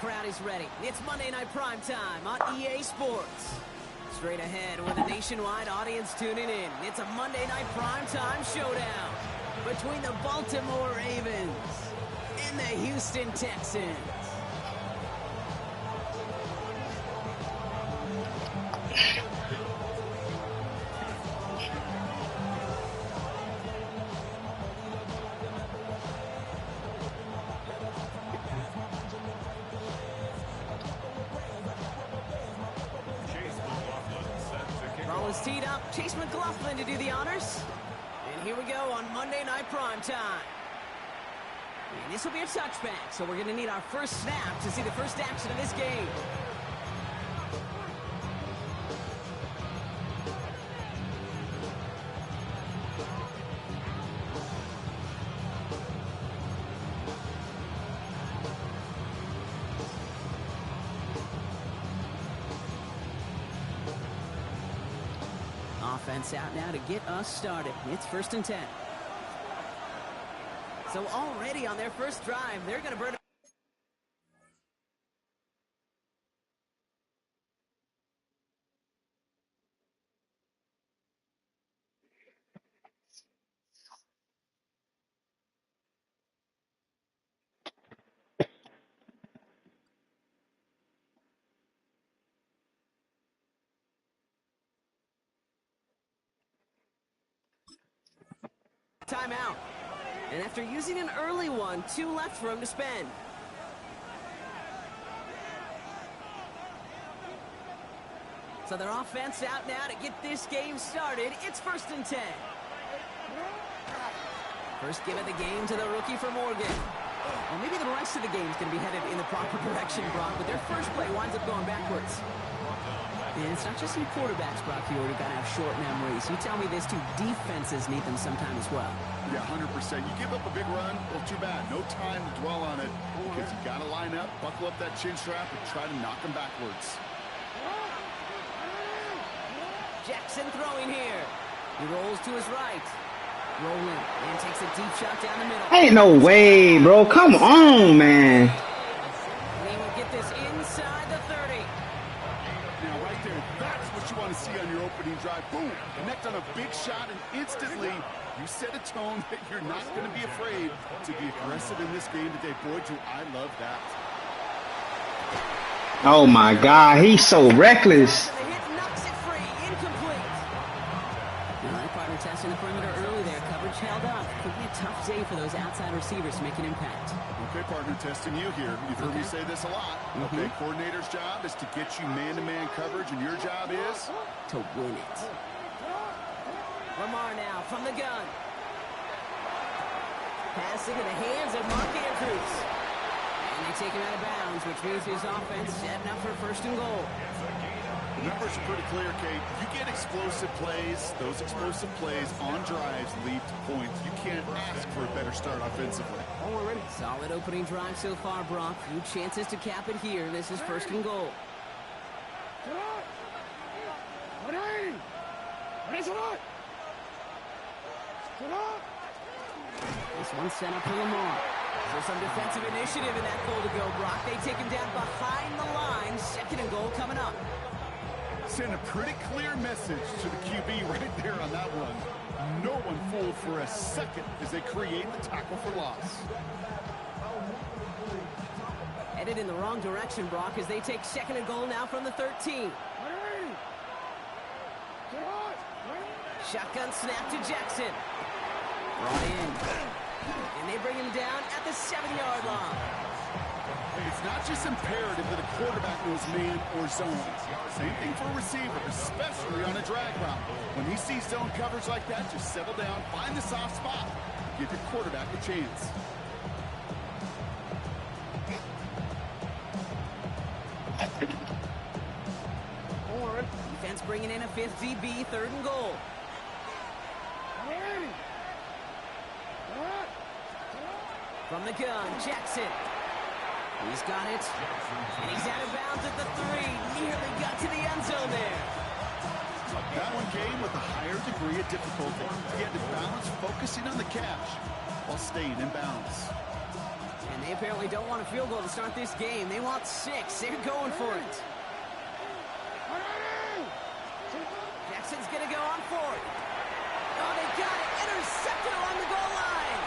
crowd is ready. It's Monday Night Primetime on EA Sports. Straight ahead with a nationwide audience tuning in. It's a Monday Night Primetime showdown between the Baltimore Ravens and the Houston Texans. Teed up, Chase McLaughlin to do the honors. And here we go on Monday Night Primetime. And this will be a touchback, so we're going to need our first snap to see the first action of this game. Offense out now to get us started. It's 1st and 10. So already on their first drive, they're going to burn it. Timeout. And after using an early one, 2 left for him to spend. So their offense out now to get this game started. It's 1st and 10. First give of the game to the rookie for Morgan. Well, maybe the rest of the game is going to be headed in the proper direction, Brock, but their first play winds up going backwards. And it's not just you quarterbacks, Brock, you already got to have short memories. You tell me this too, defenses need them sometime as well. Yeah, 100%. You give up a big run, well, too bad. No time to dwell on it because you got to line up, buckle up that chin strap, and try to knock them backwards. Jackson throwing here. He rolls to his right. Rolling and takes a deep shot down the middle. Ain't no way, bro. Come on, man. He will get this inside the 30. Now, right there, that's what you want to see on your opening drive. Boom, connect on a big shot, and instantly you set a tone that you're not going to be afraid to be aggressive in this game today. Boy, do I love that. Oh, my God. He's so reckless. The hit knocks it free. Incomplete. All right, partner testing the perimeter early there. Coverage held up. Could be a tough day for those outside receivers to make an impact. Okay, partner, testing you here. You've heard me say this a lot. Okay, coordinator's job is to get you man-to-man coverage, and your job is to win it. Lamar now from the gun. Pass into the hands of Mark Andrews. And they take him out of bounds, which means his offense setting up for 1st and goal. The numbers are pretty clear, Kate. You get explosive plays. Those explosive plays on drives lead to points. You can't ask for a better start offensively. Solid opening drive so far, Brock. Few chances to cap it here. This is 1st and goal. This one's set up for Lamar. So some defensive initiative in that goal to go, Brock. They take him down behind the line. 2nd and goal coming up. Send a pretty clear message to the QB right there on that one. No one fooled for a second as they create the tackle for loss. Headed in the wrong direction, Brock, as they take 2nd and goal now from the 13. Shotgun snap to Jackson. Brought in. And they bring him down at the 7-yard line. It's not just imperative that a quarterback knows man or zone. Same thing for a receiver, especially on a drag route. When he sees zone coverage like that, just settle down, find the soft spot, give your quarterback a chance. Defense bringing in a 5th DB, 3rd and goal. From the gun, Jackson. He's got it. And he's out of bounds at the 3. Nearly got to the end zone there. That one came with a higher degree of difficulty. He had to balance focusing on the catch while staying in bounds. And And they apparently don't want a field goal to start this game. They want 6. They're going for it. Jackson's going to go on for it. Oh, they got it. Intercepted along the goal line.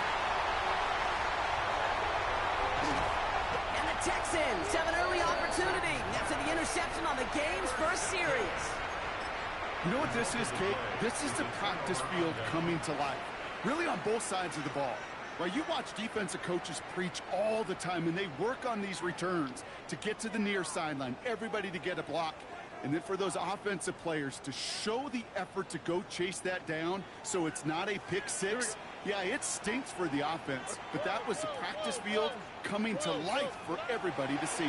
And the Texans have an early opportunity after the interception on the game's first series. You know what this is, Kate? This is the practice field coming to life. Really on both sides of the ball. Right, you watch defensive coaches preach all the time, and they work on these returns to get to the near sideline, everybody to get a block. And then for those offensive players to show the effort to go chase that down so it's not a pick six. Yeah, it stinks for the offense, but that was the practice field coming to life for everybody to see.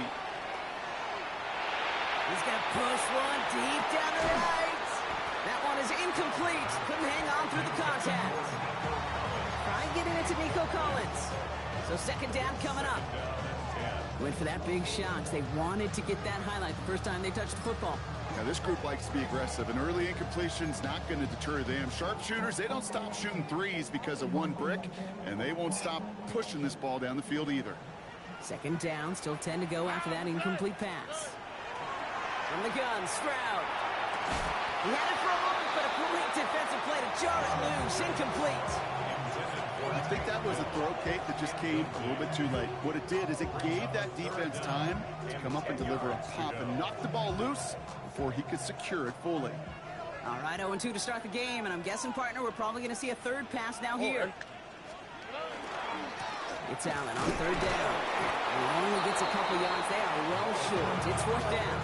He's going to push one deep down the right. That one is incomplete. Couldn't hang on through the contact. Trying to get it into Nico Collins. So second down coming up. Went for that big shot. They wanted to get that highlight the first time they touched the football. Now, this group likes to be aggressive, and early incompletion's not going to deter them. Sharpshooters, they don't stop shooting threes because of one brick, and they won't stop pushing this ball down the field either. Second down, still 10 to go after that incomplete pass. From the gun, Stroud. He had it for a moment, but a great defensive play to jar it loose. Incomplete. I think that was a throw, Kate, that just came a little bit too late. What it did is it gave that defense time to come up and deliver a pop and knock the ball loose before he could secure it fully. All right, 0-2 to start the game, and I'm guessing, partner, we're probably going to see a third pass now here. It's Allen on third down. He only gets a couple yards. They are well short. It's fourth down.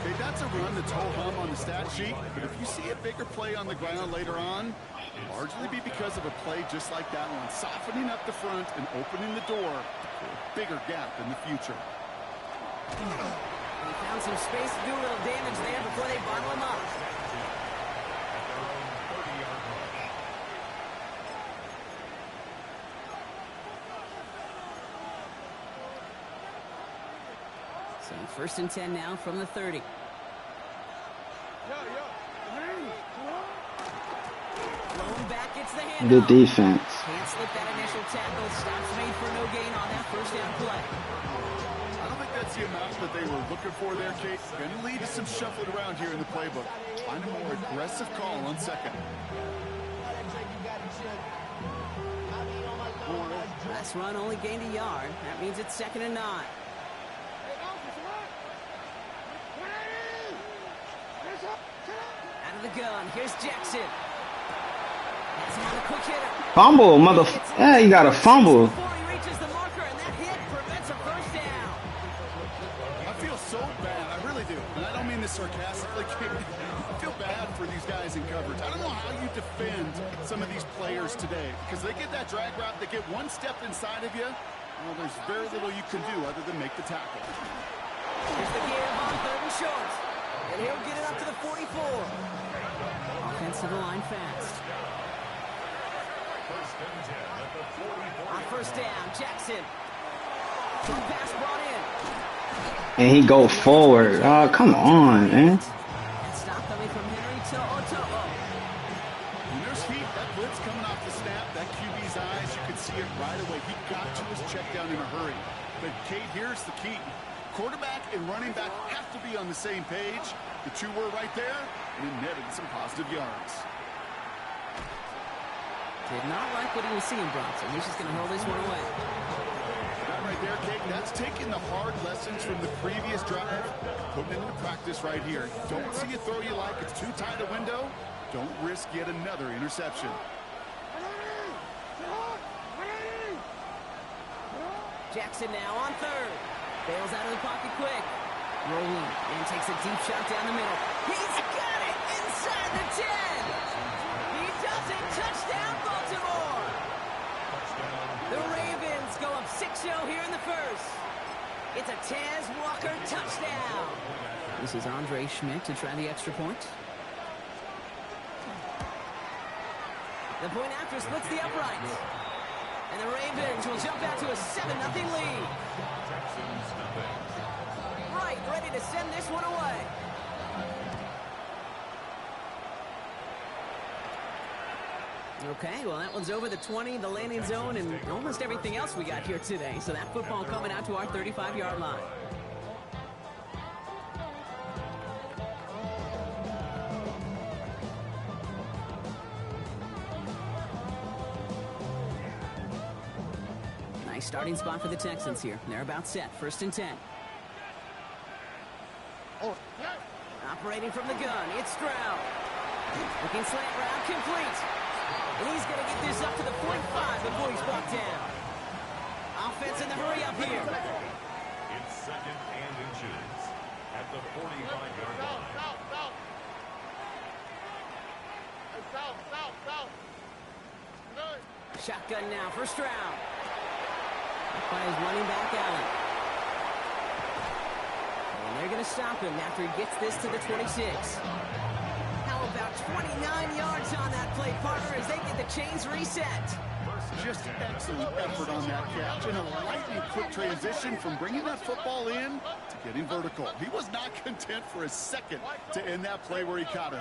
Okay, that's a run that's ho-hum on the stat sheet, but if you see a bigger play on the ground later on, largely be because of a play just like that one, softening up the front and opening the door for a bigger gap in the future. They found some space to do a little damage there before they bottle him up. So first and 10 now from the 30. Back gets the hand Good defense. Can't slip that initial tackle. Stops made for no gain on that first down play. I don't think that's the amount that they were looking for there, Kate. Going to lead to some shuffling around here in the playbook. Find a more aggressive call on second. Last run only gained a yard. That means it's 2nd and 9. Out of the gun. Here's Jackson. Fumble, yeah, you got a fumble. Before he reaches the marker, and that hit prevents a first down. I feel so bad, I really do. And I don't mean this sarcastically. I feel bad for these guys in coverage. I don't know how you defend some of these players today, because they get that drag route, they get one step inside of you. Well, there's very little you can do other than make the tackle. Here's the give on 3rd and short, and he'll get it up to the 44. Offensive line fast. On first down, Jackson. Quick pass brought in. And he go forward. Oh, come on, man. And stop coming from Henry to Oto'o. When there's heat, that blitz coming off the snap, that QB's eyes, you could see it right away. He got to his check down in a hurry. But, Kate, here's the key. Quarterback and running back have to be on the same page. The two were right there, and it netted some positive yards. Did not like what he was seeing, Bronson. He's just going to hurl this one away. That right there, Kate, that's taking the hard lessons from the previous drive, putting it into practice right here. Don't see a throw you like. It's too tight a window. Don't risk yet another interception. Jackson now on third. Bails out of the pocket quick. Rolling and takes a deep shot down the middle. He's got it inside the 10. He does it. Touchdown, Baltimore. The Ravens go up 6-0 here in the first. It's a Tez Walker touchdown. This is Andre Schmidt to try the extra point. The point after splits the uprights. And the Ravens will jump out to a 7-0 lead. Right, ready to send this one away. Okay, well, that one's over the 20, the landing zone, and almost everything else we got here today. So that football coming out to our 35-yard line. Nice starting spot for the Texans here. They're about set. 1st and 10. Operating from the gun, it's Stroud. Looking slant route, complete. And he's going to get this up to the 45 before he's brought down. Offense in the hurry up here. It's 2nd and inches at the 45-yard line. Shotgun now for Stroud. By his running back, Allen. And they're going to stop him after he gets this to the 26. How about 29 yards on that play, partner, as they get the chains reset. Just excellent effort on that catch and a lightning quick transition from bringing that football in to getting vertical. He was not content for a second to end that play where he caught it.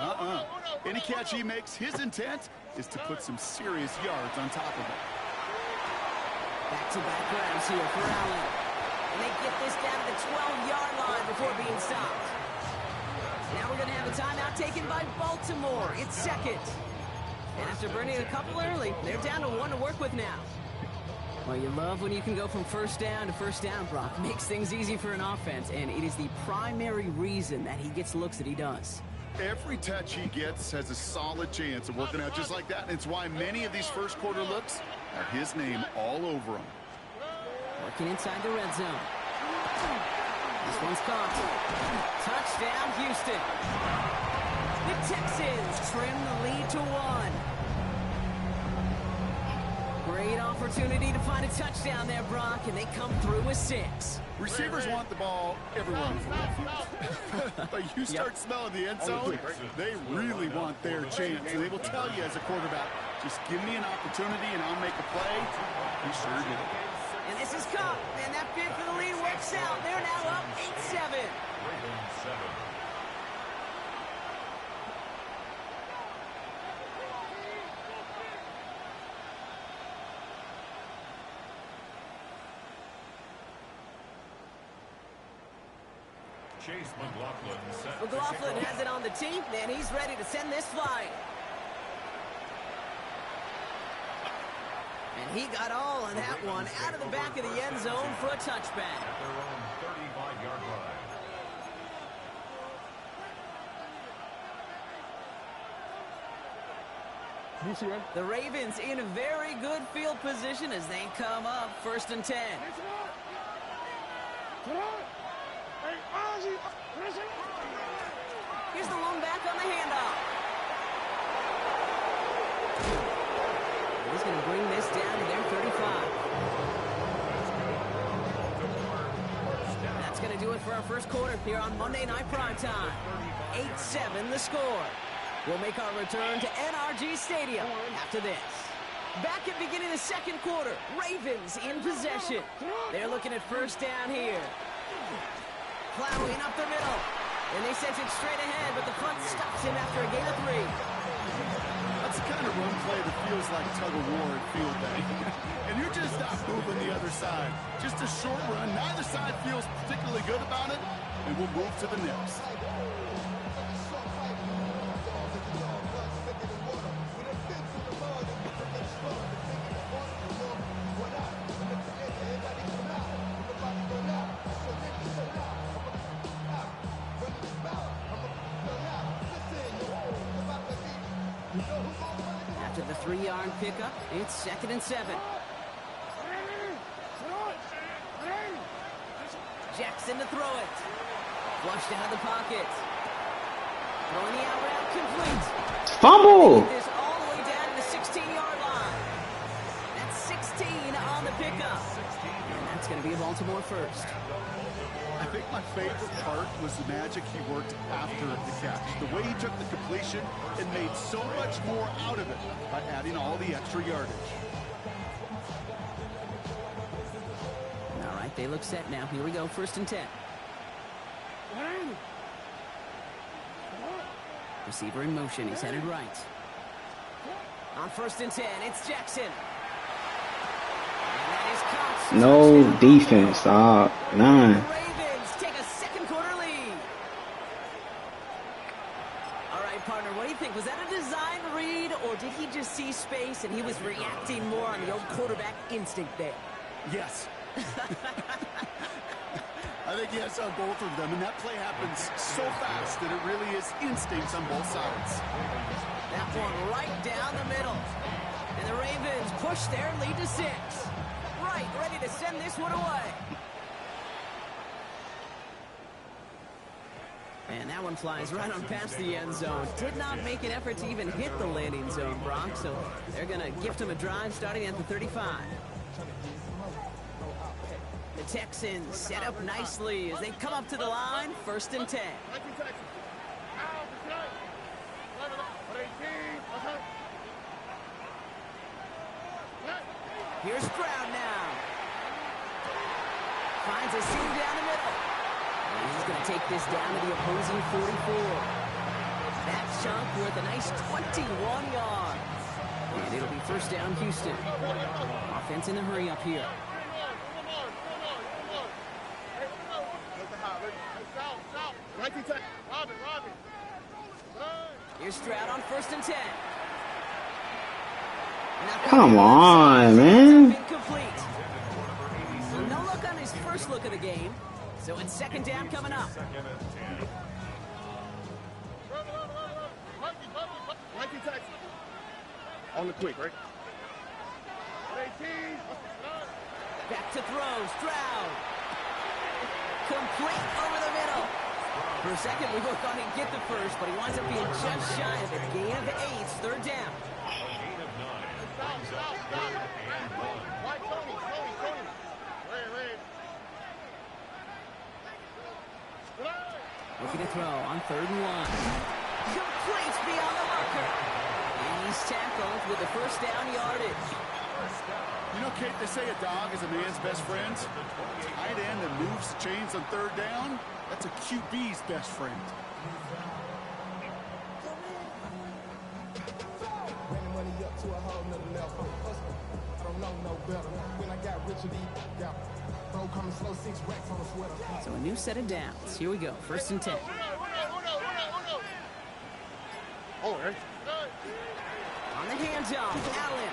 Any catch he makes, his intent is to put some serious yards on top of it. Back-to-back grabs here for Allen. And they get this down to the 12-yard line before being stopped. Now we're going to have a timeout taken by Baltimore. It's 2nd. And after burning a couple early, they're down to 1 to work with now. Well, you love when you can go from 1st down to 1st down, Brock. Makes things easy for an offense, and it is the primary reason that he gets looks that he does. Every touch he gets has a solid chance of working out just like that. And it's why many of these first quarter looks have his name all over them. Working inside the red zone. This one's caught. Touchdown, Houston. The Texans trim the lead to 1. Great opportunity to find a touchdown there, Brock, and they come through with 6. Receivers want the ball everywhere on the field. But you start smelling the end zone, they really want their chance. And they will tell you as a quarterback, just give me an opportunity and I'll make a play. He sure did. And this is caught, and that bid for the lead works out. They're now up 8-7. Chase McLaughlin. McLaughlin has it on the tee, and he's ready to send this flying. And he got all of that one out of the back of the end zone for a touchback. At their own 35-yard line. The Ravens in a very good field position as they come up 1st and 10. Here's the lone back on the handoff. He's going to bring this down to their 35. That's going to do it for our first quarter here on Monday Night Primetime. 8-7 the score. We'll make our return to NRG Stadium after this. Back at beginning of the 2nd quarter, Ravens in possession. They're looking at 1st down here. Plowing up the middle. And they sent it straight ahead, but the front stops him after a gain of 3. That's the kind of run play that feels like tug-of-war at field day. And you're just not moving the other side. Just a short run. Neither side feels particularly good about it, and we'll move to the next. After the 3-yard pickup, it's 2nd and 7. Jackson to throw it. Flushed out of the pocket. Throwing the out route complete. Fumble! This all the way down to the 16-yard line. That's 16 on the pickup. And that's going to be a Baltimore first. I think my favorite part was the magic he worked after the catch. The way he took the completion and made so much more out of it by adding all the extra yardage. All right, they look set now. Here we go, 1st and 10. Receiver in motion. He's headed right. On 1st and 10, it's Jackson. And that is caught. No Touchdown. defense, dog. None. The Ravens take a second quarter lead. All right, partner, what do you think? Was that a design read, or did he just see space and he was reacting more on the old quarterback instinct there? Yes. I think yes on both of them, and that play happens so fast that it really is instincts on both sides. That one right down the middle. And the Ravens push their lead to 6. Right, ready to send this one away. And that one flies right on past the end zone. Did not make an effort to even hit the landing zone, Brock. So they're going to gift him a drive starting at the 35. The Texans set up nicely as they come up to the line. 1st and 10. Here's Stroud now. Finds a seam down the middle. And he's going to take this down to the opposing 44. That chunk worth a nice 21 yards. And it'll be 1st down Houston. Offense in a hurry up here. Here's Stroud on 1st and 10. Come on, man. Incomplete. So no look on his first look of the game. So it's 2nd down coming up. On the quick, right? Back to throw. Stroud. Complete over the middle. For a second, we were going to get the first, but he winds up being just shy of a gain of 8. 3rd down. Looking to throw on 3rd and 1. Complete beyond the marker. And he's tackled with the 1st down yardage. You know, Kate, they say a dog is a man's best friend. Tight end that moves chains on 3rd down, that's a QB's best friend. So a new set of downs. Here we go. 1st and 10. Oh, right. On the handoff, Allen.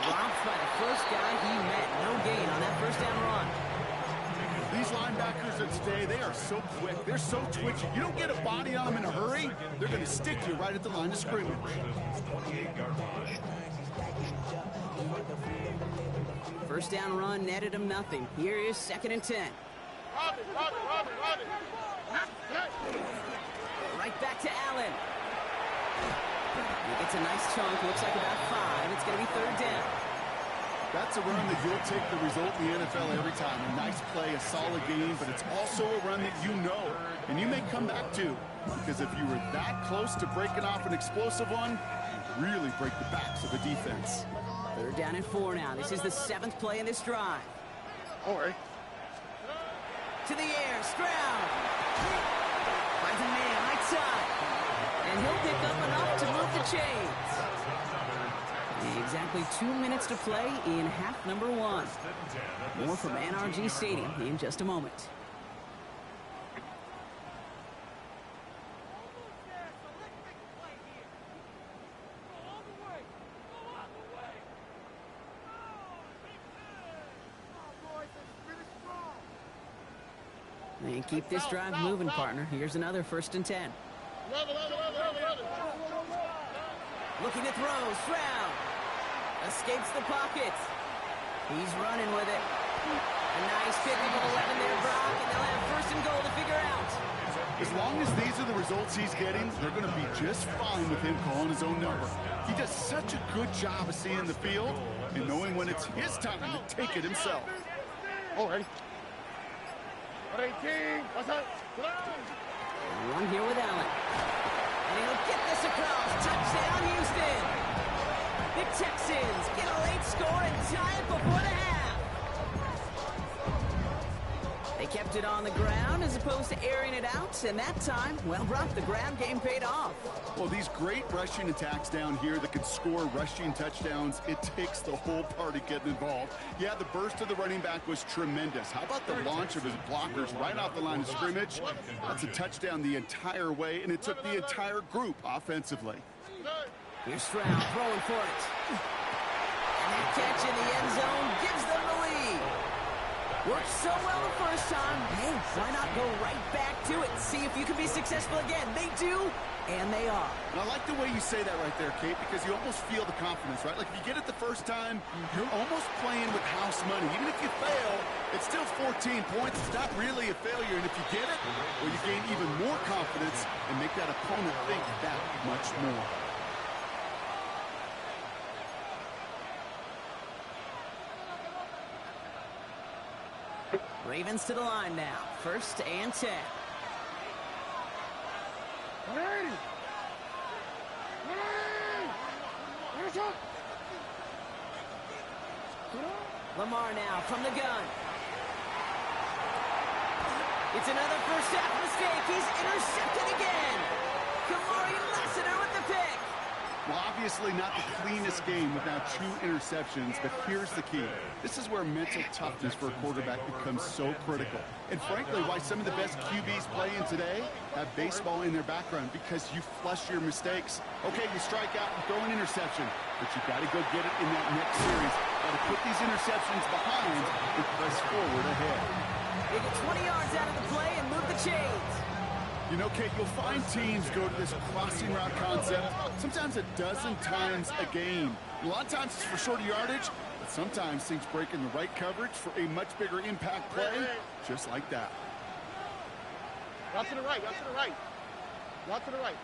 Dropped by the first guy he met. No gain on that 1st down run. These linebackers of today, they are so quick. They're so twitchy. You don't get a body on them in a hurry, they're going to stick you right at the line of scrimmage. First down run netted him nothing. Here is 2nd and 10. Right back to Allen. He gets a nice chunk. Looks like about 5. It's going to be 3rd down. That's a run that you'll take the result in the NFL every time. A nice play, a solid game, but it's also a run that you know, and you may come back to. Because if you were that close to breaking off an explosive one, you really break the backs of the defense. 3rd down and 4 now. This is the 7th play in this drive. All right. To the air, Stroud. Finds a man right side. And he'll pick up enough to move the chains. Exactly 2 minutes to play in half number 1. More from NRG Stadium in just a moment. And keep this drive moving, partner. Here's another 1st and 10. Looking to throw, Stroud. Escapes the pocket. He's running with it. A nice pick of 11 there, Brock, and they'll have 1st and goal to figure out. As long as these are the results he's getting, they're going to be just fine with him calling his own number. He does such a good job of seeing the field and knowing when it's his time to take it himself. All right. One here with Allen. And he'll get this across. Touchdown, Houston. The Texans get a late score and tie it before the half. They kept it on the ground as opposed to airing it out, and that time, well, Brock, the ground game paid off. Well, these great rushing attacks down here that can score rushing touchdowns, it takes the whole party getting involved. Yeah, the burst of the running back was tremendous. How about the launch of his blockers right off the line of scrimmage? That's a touchdown the entire way, and it took the entire group offensively. Here's Stroud throwing for it. And that catch in the end zone gives them the lead. Worked so well the first time. Hey, why not go right back to it? See if you can be successful again. They do, and they are. And I like the way you say that right there, Kate, because you almost feel the confidence, right? Like if you get it the first time, you're almost playing with house money. Even if you fail, it's still 14 points. It's not really a failure. And if you get it, well, you gain even more confidence and make that opponent think that much more. Ravens to the line now. 1st and 10. Lamar now from the gun. It's another first half mistake. He's intercepted again. Kamari Lassiter with the pick. Well, obviously not the cleanest game without 2 interceptions, but here's the key. This is where mental toughness for a quarterback becomes so critical. And frankly, why some of the best QBs playing today have baseball in their background, because you flush your mistakes. Okay, you strike out and throw an interception, but you got to go get it in that next series. Got to put these interceptions behind and press forward ahead. They get 20 yards out of the play and move the chains. You know, Kate, you'll find teams go to this crossing route concept sometimes a dozen times a game. A lot of times it's for shorter yardage, but sometimes things break in the right coverage for a much bigger impact play, just like that. Out to the right, out to the right. Out to the right.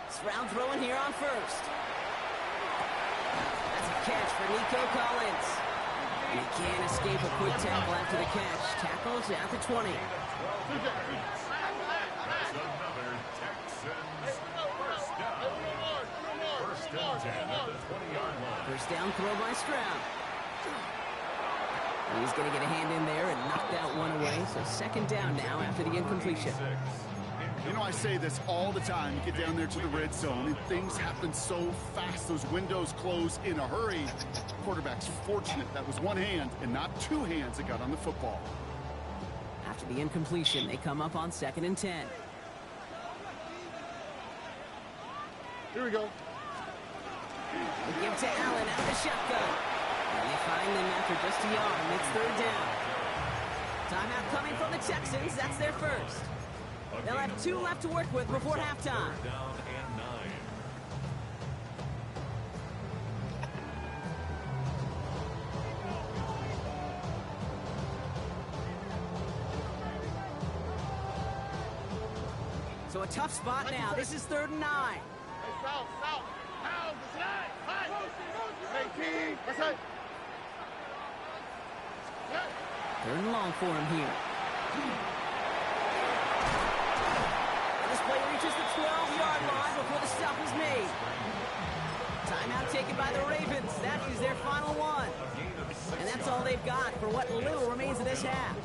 Stroud throwing here on 1st. That's a catch for Nico Collins. He can't escape a quick tackle after the catch. Tackles at the 20. That's another Texans first down. First and 10 at the 20-yard line. First down throw by Stroud. He's going to get a hand in there and knock that one away. So 2nd down now after the incompletion. You know, I say this all the time. You get down there to the red zone, and things happen so fast. Those windows close in a hurry. Quarterback's fortunate that was one hand and not 2 hands that got on the football. After the incompletion, they come up on 2nd and 10. Here we go. They give to Allen out of the shotgun. And they find them after just a yard. It's 3rd down. Timeout coming from the Texans. That's their first. They'll have 2 left to work with before halftime. Down and 9. So a tough spot now. This is 3rd and 9. Hey, south. Pound, this line. High. 18. That's it. 3rd and long for him here. This play reaches the 12-yard line before the stop is made. Timeout taken by the Ravens. That is their final one. And that's all they've got for what little remains of this half.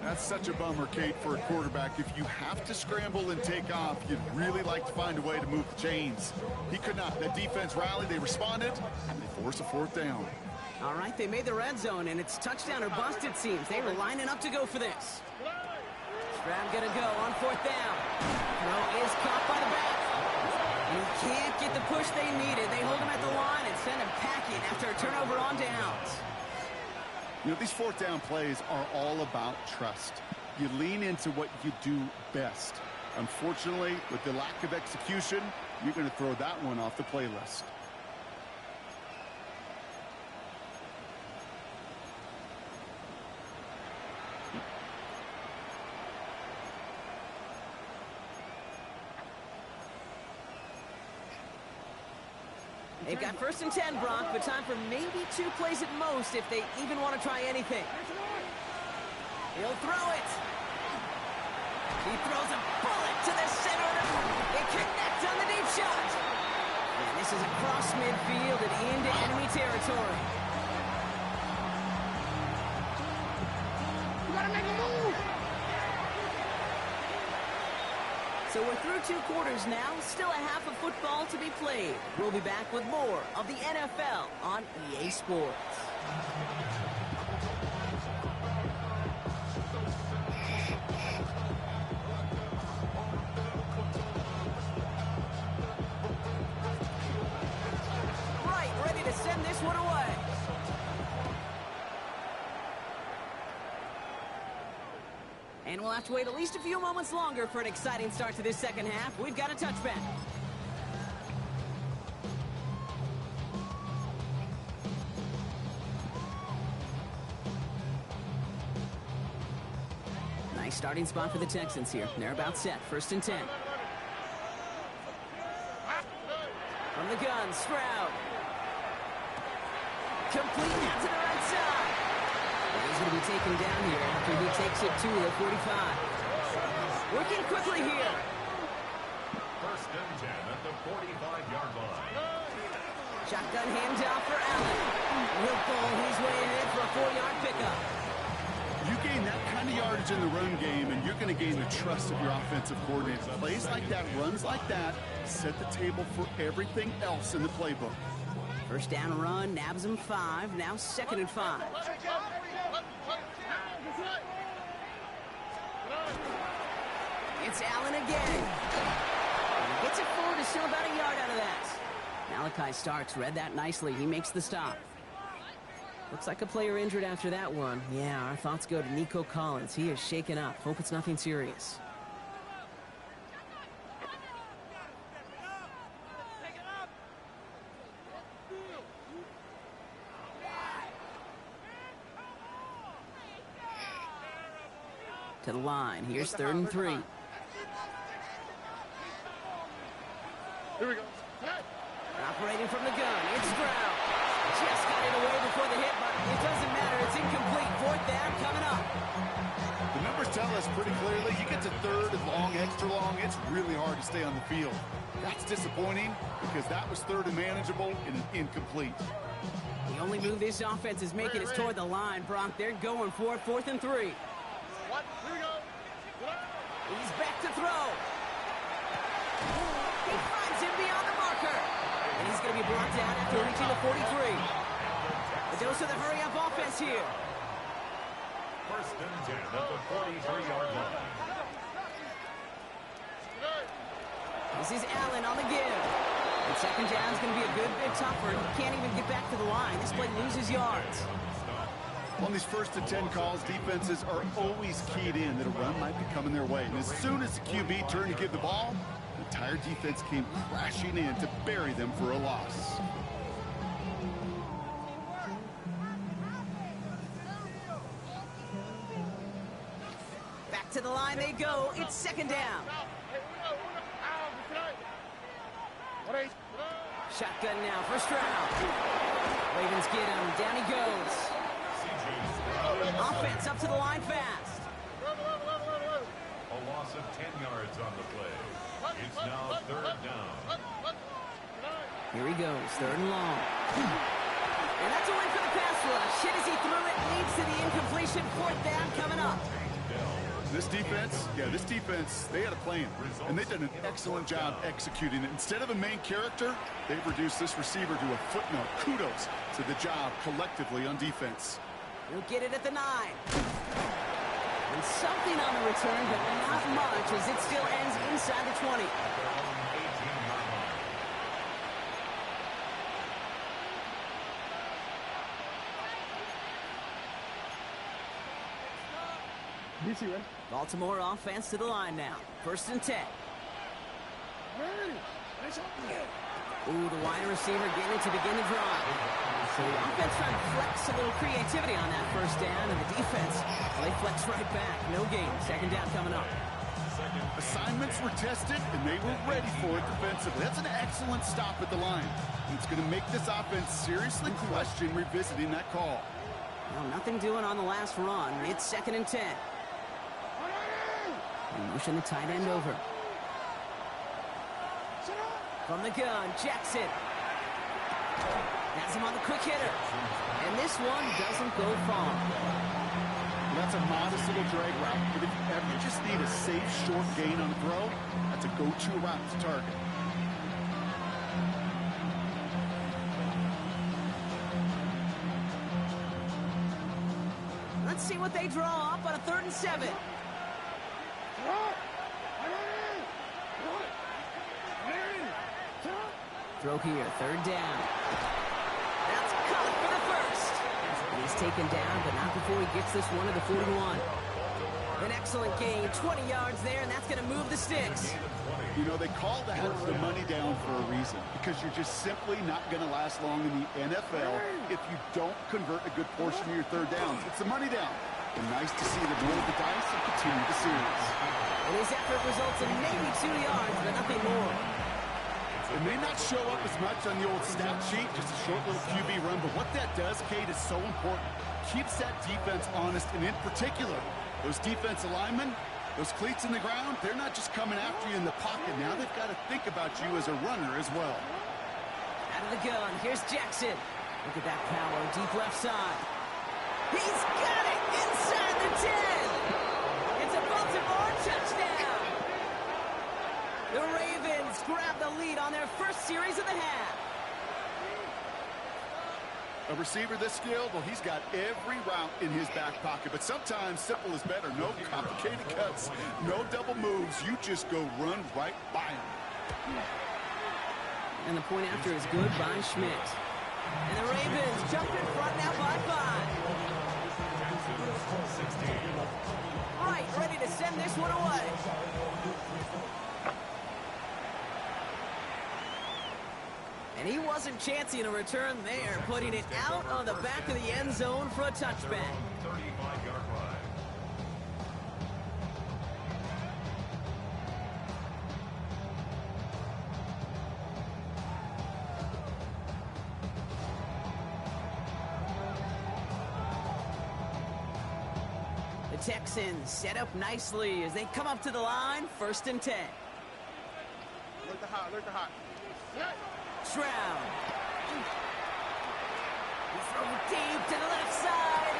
That's such a bummer, Kate, for a quarterback. If you have to scramble and take off, you'd really like to find a way to move the chains. He could not. That defense rallied, they responded, and they forced a 4th down. All right, they made the red zone, and it's touchdown or bust, it seems. They were lining up to go for this. Stroud gonna go on 4th down. Throw is caught by the back. And he can't get the push they needed. They hold him at the line and send him packing after a turnover on downs. You know, these 4th down plays are all about trust. You lean into what you do best. Unfortunately, with the lack of execution, you're going to throw that one off the playlist. They've got 1st and 10, Brock, but time for maybe 2 plays at most if they even want to try anything. He'll throw it. He throws a bullet to the center of the... They connect on the deep shot. And this is across midfield and into enemy territory. gotta make a move. So we're through 2 quarters now. Still a half of football to be played. We'll be back with more of the NFL on EA Sports. Right, ready to send this one away. And we'll have to wait at least a few moments longer for an exciting start to this second half. We've got a touchback. Nice starting spot for the Texans here. They're about set. 1st and 10. From the gun, Stroud. Complete out to the right side. He's going to be taken down here after he takes it to the 45. Working quickly here. 1st and 10 at the 45-yard line. Shotgun handoff for Allen. He'll pull his way ahead for a 4-yard pickup. You gain that kind of yardage in the run game, and you're going to gain the trust of your offensive coordinator. Plays like that, runs like that, set the table for everything else in the playbook. 1st down run, nabs him 5. Now 2nd and 5. It's Allen again. And he gets it forward, is still about a yard out of that. Malachi Starks read that nicely. He makes the stop. Looks like a player injured after that one. Yeah, our thoughts go to Nico Collins. He is shaken up. Hope it's nothing serious. To the line. Here's 3rd and 3. Here we go. Operating from the gun. It's Stroud. Just got it away before the hit, but it doesn't matter. It's incomplete. 4th down coming up. The numbers tell us pretty clearly, you get to 3rd and long, extra long, it's really hard to stay on the field. That's disappointing because that was 3rd and manageable and incomplete. The only move this offense is making is toward the line, Brock. They're going for it. 4th and 3. What? Here we go. He's back to throw. He finds him beyond the marker. And he's going to be brought down after reaching the 43. A dose of the hurry-up offense here. 1st and 10 at the 43-yard line. This is Allen on the give. And 2nd down is going to be a good bit tougher. He can't even get back to the line. This play loses yards. On these 1st and 10 calls, defenses are always keyed in that a run might be coming their way. And as soon as the QB turned to give the ball, the entire defense came crashing in to bury them for a loss. Back to the line they go. It's 2nd down. Shotgun now for Stroud. Ravens get him. Down he goes. Offense up to the line fast. A loss of 10 yards on the play. It's now 3rd down. Here he goes. 3rd and long. And that's a win for the pass rush. Hit as he threw it. Leads to the incompletion. 4th down coming up. This defense, they had a plan, and they've done an excellent job executing it. Instead of a main character, they've reduced this receiver to a footnote. Kudos to the job collectively on defense. He'll get it at the 9. And something on the return, but not much, as it still ends inside the 20. Baltimore offense to the line now. 1st and 10. Ooh, the wide receiver getting it to begin the drive. So the offense trying to flex a little creativity on that 1st down, and the defense, well, they flex right back. No gain. 2nd down coming up. Assignments were tested, and they were ready for it defensively. That's an excellent stop at the line. And it's going to make this offense seriously question revisiting that call. Well, nothing doing on the last run. It's 2nd and 10. And motion the tight end over. From the gun, Jackson. Has him on the quick hitter. And this one doesn't go far. That's a modest little drag route, but if you ever just need a safe, short gain on a throw, that's a go-to route to target. Let's see what they draw up on a 3rd and 7. Throw here, 3rd down. That's caught for the first. He's taken down, but not before he gets this one to the 41. An excellent gain, 20 yards there, and that's going to move the sticks. You know, they call that the money down for a reason, because you're just simply not going to last long in the NFL if you don't convert a good portion of your 3rd downs. It's the money down. And nice to see them roll the dice and continue the series. And his effort results in maybe 2 yards, but nothing more. It may not show up as much on the old stat sheet, just a short little QB run, but what that does, Kate, is so important. Keeps that defense honest, and in particular, those defensive linemen, those cleats in the ground, they're not just coming after you in the pocket. Now they've got to think about you as a runner as well. Out of the gun, here's Jackson. Look at that power, deep left side. He's got it inside the 10. It's a Baltimore touchdown. The Ravens grab the lead on their first series of the half. A receiver this skilled, well, he's got every route in his back pocket, but sometimes simple is better. No complicated cuts, no double moves. You just go run right by him. And the point after is good by Schmidt. And the Ravens jump in front now by 5. Right, ready to send this one away. And he wasn't chancing a return there, putting it out on the back of the end zone for a touchback. 35-yard line. The Texans set up nicely as they come up to the line, 1st and 10. Look the hot, look the hot. Stroud. He throws deep to the left side.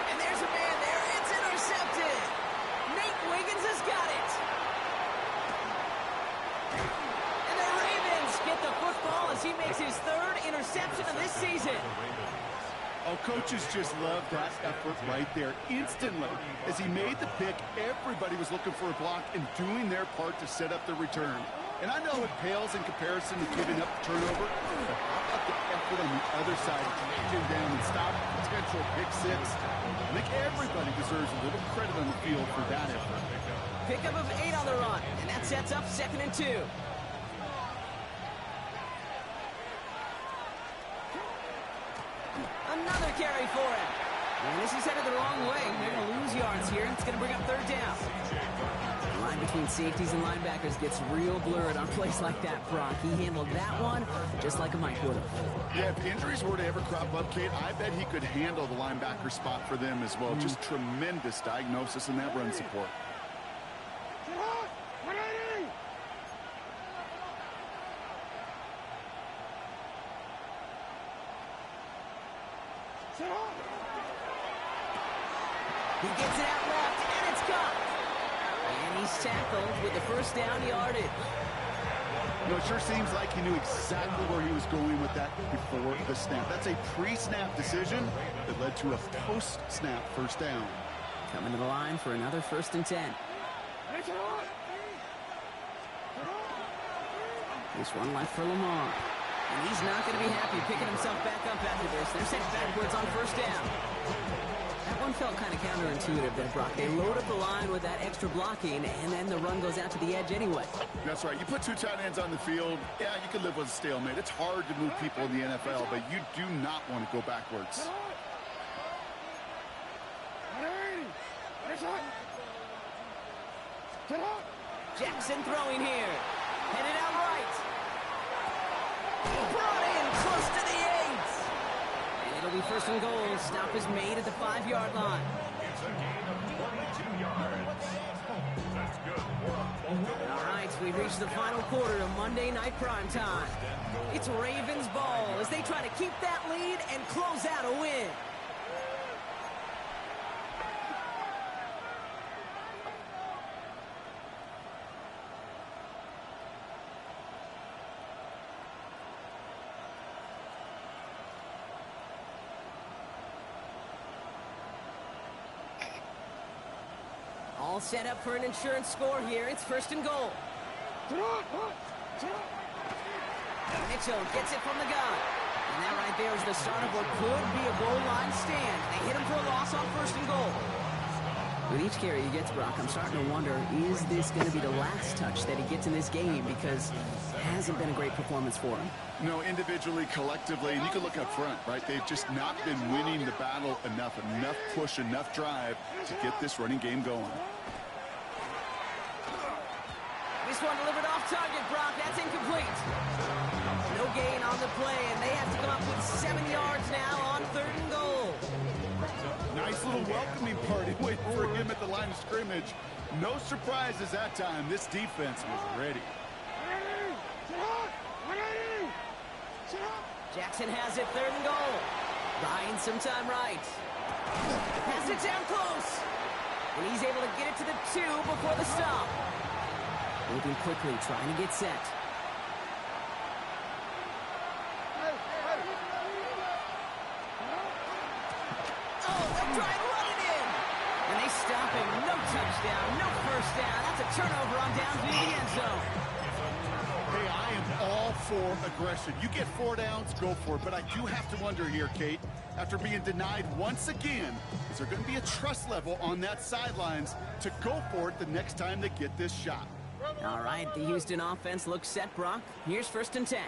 And there's a man there. It's intercepted. Nate Wiggins has got it. And the Ravens get the football as he makes his 3rd interception of this season. Oh, coaches just love that effort right there. Instantly, as he made the pick, everybody was looking for a block and doing their part to set up the return. And I know it pales in comparison to giving up the turnover, but how about the effort on the other side to take him down and stop a potential pick 6? I think everybody deserves a little credit on the field for that effort. Pickup of 8 on the run, and that sets up 2nd and 2. Another carry for him. And this is headed the wrong way. They're going to lose yards here. It's going to bring up 3rd down. The line between safeties and linebackers gets real blurred on plays like that, Brock. He handled that one just like a Mike would have. Yeah, if injuries were to ever crop up, Kate, I bet he could handle the linebacker spot for them as well. Just tremendous diagnosis in that run support. He gets it out left, and it's caught. And he's tackled with the 1st down yardage. You know, it sure seems like he knew exactly where he was going with that before the snap. That's a pre-snap decision that led to a post-snap 1st down. Coming to the line for another 1st and 10. This one left for Lamar. And he's not going to be happy picking himself back up after this. They're sent backwards on 1st down. That one felt kind of counterintuitive there, Brock. They load up the line with that extra blocking, and then the run goes out to the edge anyway. That's right. You put 2 tight ends on the field, yeah, you can live with a stalemate. It's hard to move people in the NFL, but you do not want to go backwards. Jackson throwing here. Headed out right. Brought in close to the 8. And it'll be 1st and goal. Stop is made at the 5-yard line. It's a gain of 22 yards. That's good. All right, we've reached the final quarter of Monday Night Primetime. It's Ravens ball as they try to keep that lead and close out a win. All set up for an insurance score here. It's first and goal. Mitchell gets it from the gun. And that right there is the start of what could be a goal line stand. They hit him for a loss on first and goal. With each carry he gets, Brock, I'm starting to wonder, is this going to be the last touch that he gets in this game? Because it hasn't been a great performance for him. No, individually, collectively, and you can look up front, right? They've just not been winning the battle enough push, enough drive to get this running game going. This one delivered off target, Brock. That's incomplete. No gain on the play, and they have to come up with 7 yards now on third and goal. Nice little welcoming party waiting for him at the line of scrimmage. No surprises that time. This defense was ready. Jackson has it, third and goal. Buying some time right. Pass it down close. And he's able to get it to the 2 before the stop. Moving quickly, trying to get set. Oh, they're trying to run it in. And they stop him. No touchdown, no first down. That's a turnover on down to the end zone. Hey, I am all for aggression. You get 4 downs, go for it. But I do have to wonder here, Kate, after being denied once again, is there going to be a trust level on that sidelines to go for it the next time they get this shot? All right, the Houston offense looks set, Brock. Here's first and 10.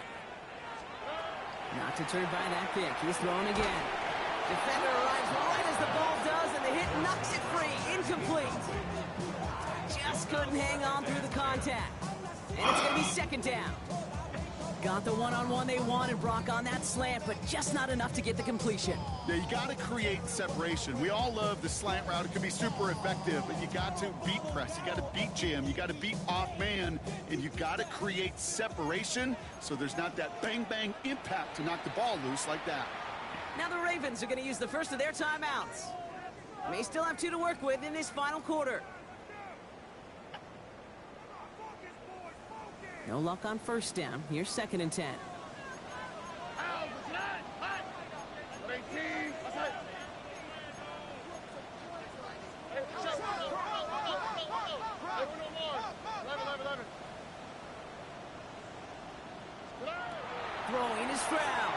Not deterred by that pick. He's throwing again. Defender arrives right as the ball does, and the hit knocks it free. Incomplete. Just couldn't hang on through the contact. And it's going to be second down. Got the one-on-one they wanted, Brock, on that slant, but just not enough to get the completion. Yeah, you got to create separation. We all love the slant route. It can be super effective, but you got to beat press. You got to beat jam. You got to beat off man, and you got to create separation so there's not that bang-bang impact to knock the ball loose like that. Now the Ravens are going to use the first of their timeouts. May still have 2 to work with in this final quarter. No luck on first down. Here's second and 10. Throwing is Stroud.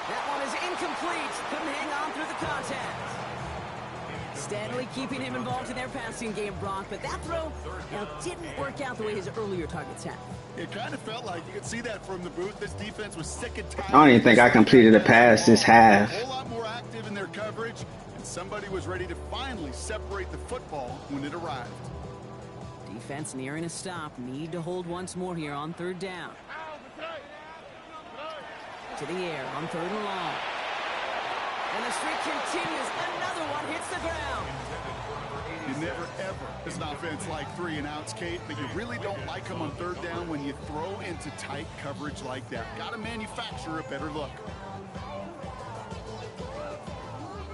That one is incomplete. Couldn't hang on through the contact. Steadily keeping him involved in their passing game, Brock, but that throw didn't work out the way his earlier targets had. It kind of felt like you could see that from the booth. This defense was sick and tired. I don't even think I completed a pass this half. A whole lot more active in their coverage, and somebody was ready to finally separate the football when it arrived. Defense nearing a stop. Need to hold once more here on third down. To the air on third and long. And the streak continues. Another one hits the ground. You never, ever, as an offense, like 3 and outs, Kate, but you really don't like them on third down when you throw into tight coverage like that. Got to manufacture a better look.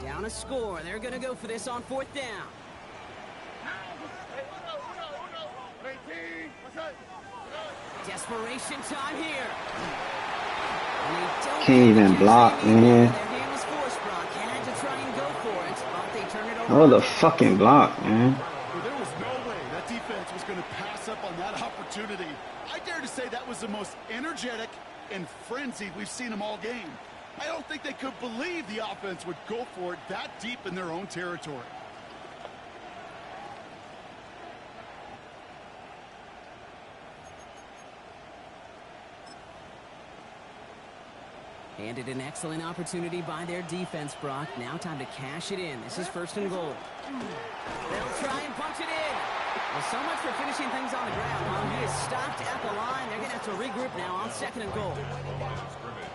Down a score. They're going to go for this on fourth down. Desperation time here. Can't even block, man. Oh, the fucking block, man. Well, there was no way that defense was going to pass up on that opportunity. I dare to say that was the most energetic and frenzied we've seen them all game. I don't think they could believe the offense would go for it that deep in their own territory. Handed an excellent opportunity by their defense, Brock. Now time to cash it in. This is first and goal. They'll try and punch it in. Well, so much for finishing things on the ground, huh? He is stopped at the line. They're going to have to regroup now on second and goal.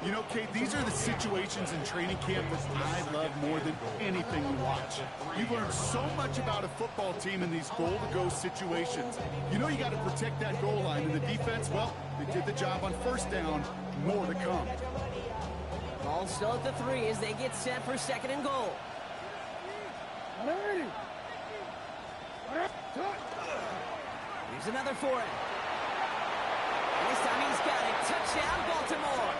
You know, Kate, these are the situations in training camp that I love more than anything to watch. You learn so much about a football team in these goal-to-go situations. You know you got to protect that goal line, and the defense, well, they did the job on first down. More to come. Ball still at the 3 as they get set for second and goal. Here's another for him. And this time he's got it. Touchdown, Baltimore.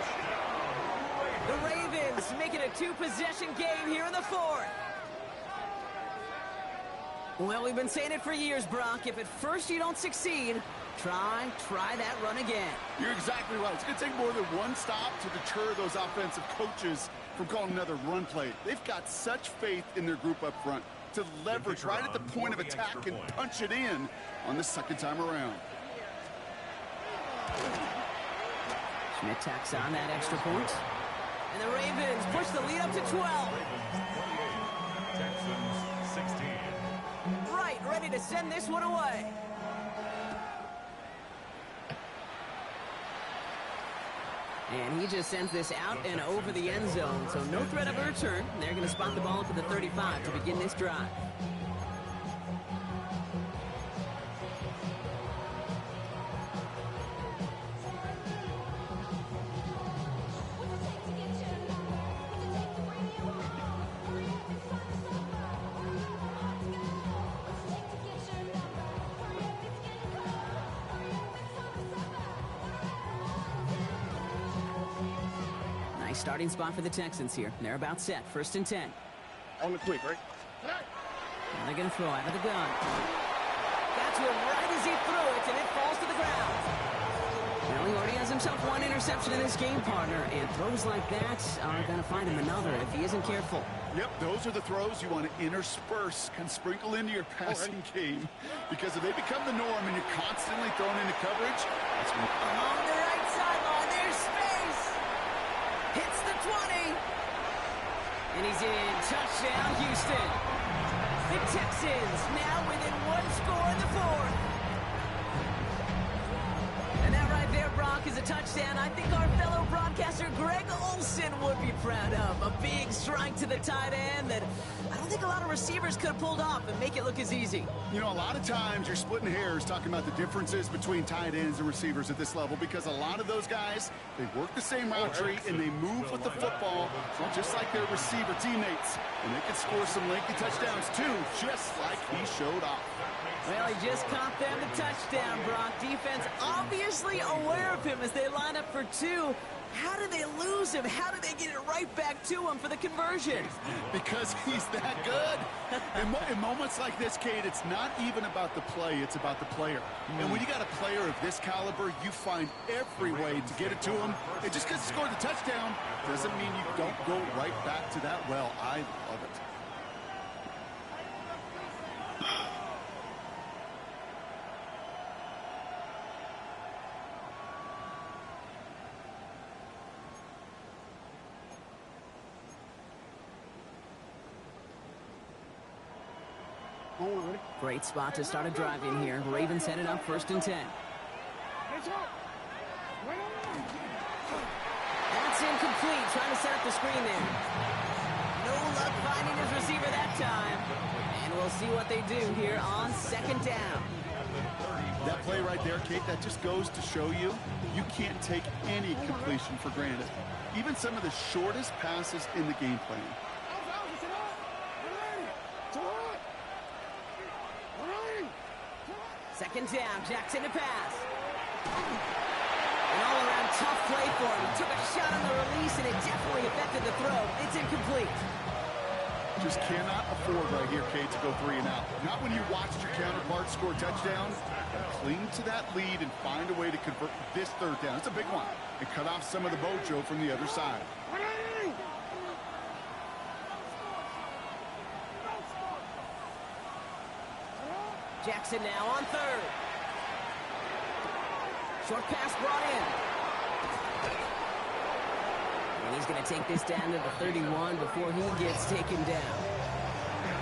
The Ravens make it a 2-possession game here in the fourth. Well, we've been saying it for years, Brock. If at first you don't succeed, try that run again. You're exactly right. It's going to take more than one stop to deter those offensive coaches from calling another run play. They've got such faith in their group up front to leverage right at the point of attack and punch it in on the second time around. Schmidt tacks on that extra point. And the Ravens push the lead up to 12. Texans 16. Right, ready to send this one away. And he just sends this out and over the end zone, so no threat of a return. They're going to spot the ball up at the 35 to begin this drive. Starting spot for the Texans here. They're about set. 1st and 10. On the quick, right? And they're going to throw out of the gun. Got to him right as he threw it, and it falls to the ground. Well, he already has himself one interception in this game, partner, and throws like that are going to find him another if he isn't careful. Yep, those are the throws you want to intersperse and sprinkle into your passing game. Because if they become the norm and you're constantly thrown into coverage, that's when... Along the right sideline, there's space. Hits the 20. And he's in. Touchdown, Houston. The Texans now within one score in the 4th. And that right there, Brock, is a touchdown I think our fellow broadcaster Greg Olsen would be proud of. A big strike to the tight end that I don't think a lot of receivers could have pulled off and make it look as easy. You know, a lot of times you're splitting hairs talking about the differences between tight ends and receivers at this level because a lot of those guys, they work the same route tree and they move with the football just like their receiver teammates. And they can score some lengthy touchdowns too, just like he showed off. Well, he just caught them the touchdown, Brock. Defense obviously aware of him as they line up for 2. How do they lose him? How do they get it right back to him for the conversion? Because he's that good. In moments like this, Kate, it's not even about the play, it's about the player. And when you got a player of this caliber, you find every way to get it to him. And just because he scored the touchdown doesn't mean you don't go right back to that well. I love it. Great spot to start a drive in here. Ravens headed up 1st and 10. That's incomplete. Trying to set up the screen there. No luck finding his receiver that time. And we'll see what they do here on 2nd down. That play right there, Kate, that just goes to show you, you can't take any completion for granted. Even some of the shortest passes in the game plan. 2nd down, Jackson to pass. An all-around tough play for him. He took a shot on the release, and it definitely affected the throw. It's incomplete. Just cannot afford right here, Kate, to go 3 and out. Not when you watched your counterpart score a touchdown. Cling to that lead and find a way to convert this 3rd down. It's a big one. And cut off some of the mojo from the other side. Jackson now on 3rd. Short pass brought in. And he's going to take this down to the 31 before he gets taken down.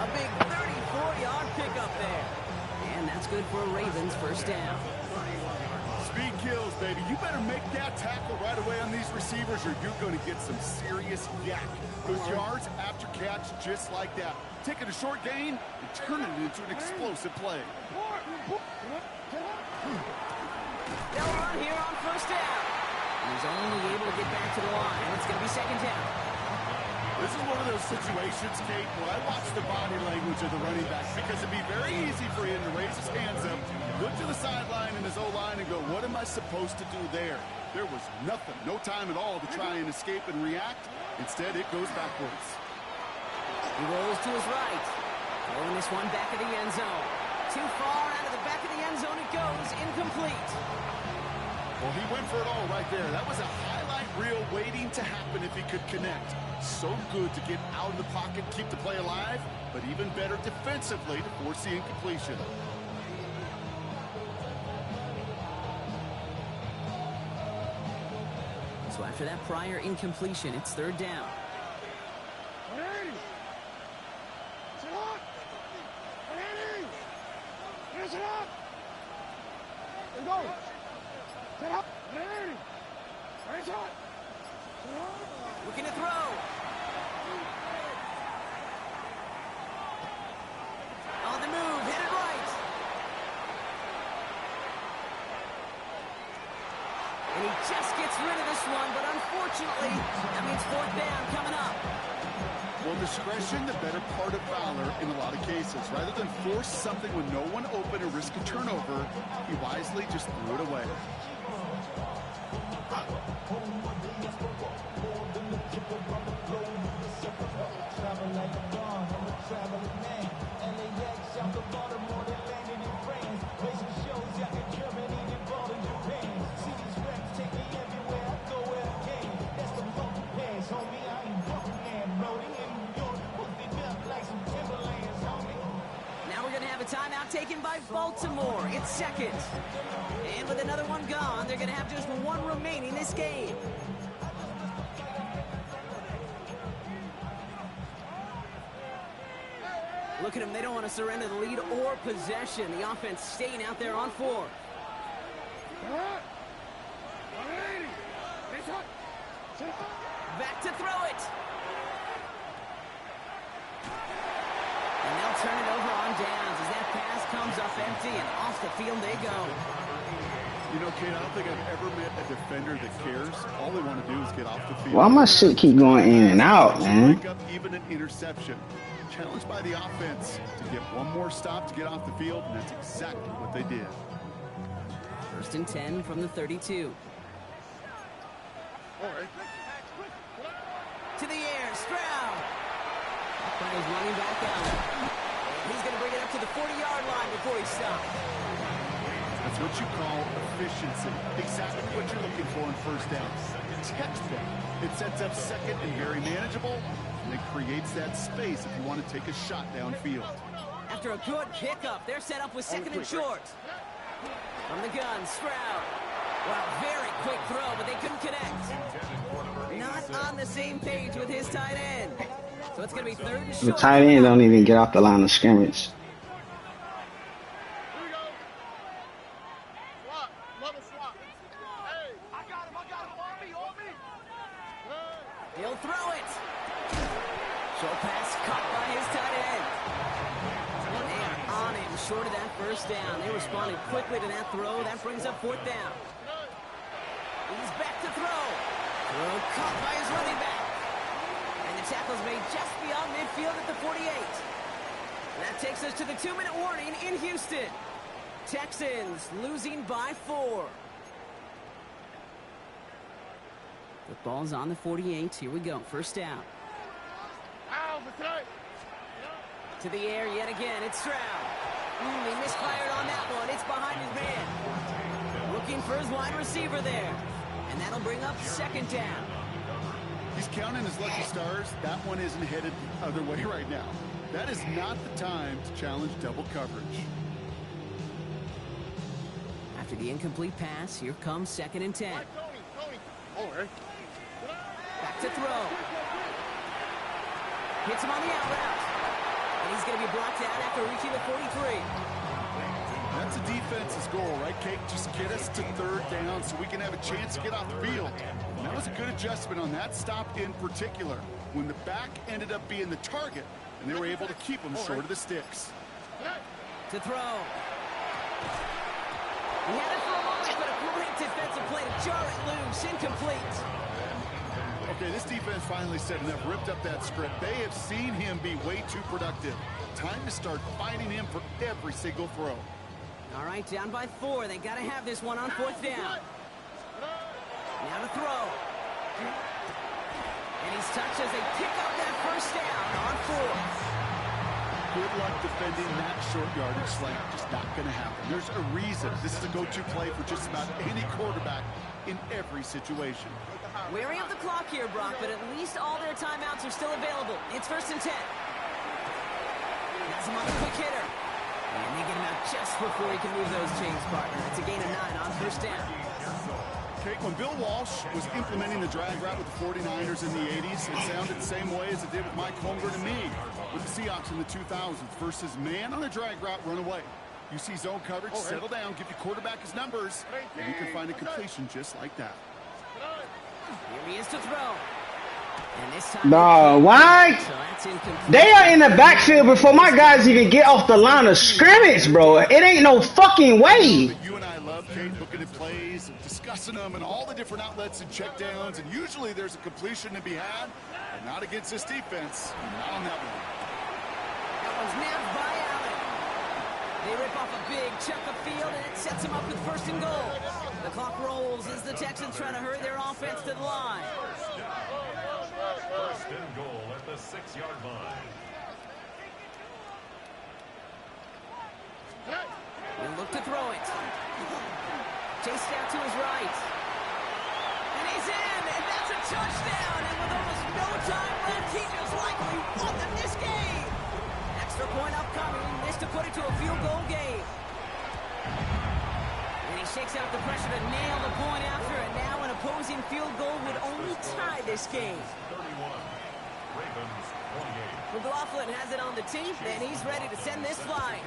A big 34-yard pickup there. And that's good for a Ravens 1st down. Speed kills, baby. You better make that tackle right away on these receivers or you're going to get some serious yak. Those yards after catch just like that. Taking a short gain and turning it into an explosive play. They'll run here on 1st down. He's only able to get back to the line. It's going to be 2nd down. This is one of those situations, Kate, where I watch the body language of the running back because it'd be very easy for him to raise his hands up, look to the sideline in his O-line and go, what am I supposed to do there? There was nothing, no time at all to try and escape and react. Instead, it goes backwards. He rolls to his right. Throwing this one back of the end zone. Too far out of the back of the end zone it goes. Incomplete. Well, he went for it all right there. That was a highlight reel waiting to happen if he could connect. So good to get out of the pocket, keep the play alive, but even better defensively to force the incompletion. So after that prior incompletion, it's third down. Looking to throw. On the move, headed right. And he just gets rid of this one, but unfortunately, that means fourth down coming up. Well, discretion, the better part of valor in a lot of cases. Rather than force something when no one open or risk a turnover, he wisely just threw it away. Timeout taken by Baltimore. It's second. And with another one gone, they're going to have just one remaining this game. Look at them. They don't want to surrender the lead or possession. The offense staying out there on four. Back to throw it. And they'll turn it over on downs as that pass comes up empty and off the field they go. You know, Kate, I don't think I've ever met a defender that cares. All they want to do is get off the field. Why my shit keep going in and out, man? Break up even an interception. Challenged by the offense to get one more stop to get off the field, and that's exactly what they did. First and 10 from the 32. To the air, Stroud. He's running back out. He's going to bring it up to the 40-yard line before he stops. That's what you call efficiency. Exactly what you're looking for in first down. Textbook. It sets up second and very manageable, and it creates that space if you want to take a shot downfield. After a good pickup, they're set up with second and short. From the gun, Stroud. Wow, very quick throw, but they couldn't connect. Not on the same page with his tight end. So it's going to be third and short. The tight end don't even get off the line of scrimmage. Here we go. Swap. Level swap. Hey, I got him. On me. Hey. He'll throw it. Short pass caught by his tight end. They are on him short of that first down. They responded quickly to that throw. That brings up fourth down. He's back to throw. Throw caught by his running back. And the tackle's made just beyond midfield at the 48. That takes us to the 2-minute warning in Houston. Texans losing by 4. The ball's on the 48. Here we go. First down. To the air yet again. It's Stroud. He misfired on that one. It's behind his man. Looking for his wide receiver there. And that'll bring up second down. He's counting his lucky stars. That one isn't headed the other way right now. That is not the time to challenge double coverage. After the incomplete pass, here comes second and 10. Back to throw. Hits him on the out route. And he's going to be brought down after reaching the 43. That's a defense's goal, right, Kate? Just get us to third down so we can have a chance to get off the field. And that was a good adjustment on that stop in particular, when the back ended up being the target, and they were able to keep him short of the sticks. To throw. He had it for a moment, but a great defensive play to jar it loose. Incomplete. Okay, this defense finally said enough, ripped up that script. They have seen him be way too productive. Time to start fighting him for every single throw. All right, down by 4. They got to have this one on fourth down. Now to throw. And he's touched as they pick up that first down on 4. Good luck defending that short yardage slant. Just not going to happen. There's a reason. This is a go-to play for just about any quarterback in every situation. Wary of the clock here, Brock, but at least all their timeouts are still available. It's 1st and 10. Has him on the quick hitter. And they get him out just before he can move those chains, partner. It's a gain of 9 on 1st down. Okay, when Bill Walsh was implementing the drag route with the 49ers in the 80s, it sounded the same way as it did with Mike Holmgren and me with the Seahawks in the 2000s versus man on a drag route, run away. You see zone coverage, settle down, give your quarterback his numbers, and you can find a completion just like that. Here he is to throw. And this time No, why? so that's incomplete. They are in the backfield before my guys even get off the line of scrimmage, bro. It ain't no fucking way. But you and I love, Kate, looking at plays and discussing them and all the different outlets and checkdowns, and usually there's a completion to be had, but not against this defense. Not on that one. That one's nabbed by Allen. They rip off a big chunk of field, and it sets them up with 1st and goal. The clock rolls as the Texans try to hurry their offense to the line. 1st and goal at the 6-yard line. He'll look to throw it. Chased out to his right. And he's in, and that's a touchdown. And with almost no time left, he just likely won them this game. Extra point upcoming. This to put it to a field goal game. And he shakes out the pressure to nail the point after, and now an opposing field goal would only tie this game. 31. Ravens 28. McLaughlin has it on the tee, and he's ready to send this flying.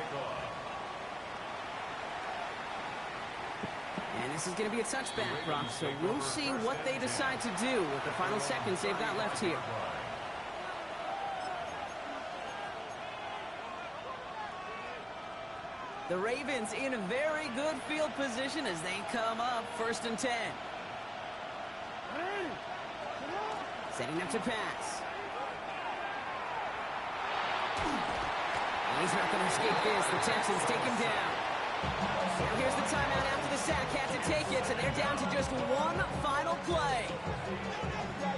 And this is going to be a touchback, Brock, so we'll see what they decide to do with the final seconds they've got left here. The Ravens in a very good field position as they come up 1st and 10. Setting up to pass. And he's not going to escape this. The Texans take him down. Now here's the timeout after the sack. Had to take it, so they're down to just one final play.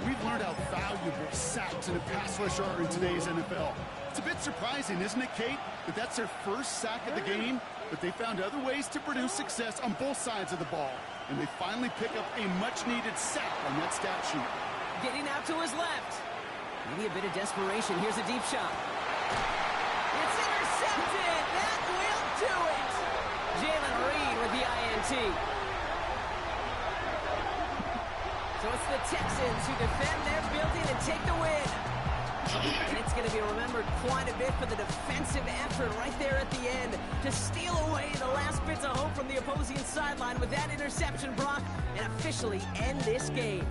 We've learned how valuable sacks in a pass rush are in today's NFL. It's a bit surprising, isn't it, Kate, that that's their first sack of the game, but they found other ways to produce success on both sides of the ball, and they finally pick up a much-needed sack on that stat sheet. Getting out to his left. Maybe a bit of desperation. Here's a deep shot. It's intercepted. That will do it. Jalen Reed with the INT. So it's the Texans who defend their building and take the win. And it's going to be remembered quite a bit for the defensive effort right there at the end to steal away the last bits of hope from the opposing sideline with that interception, Brock, and officially end this game.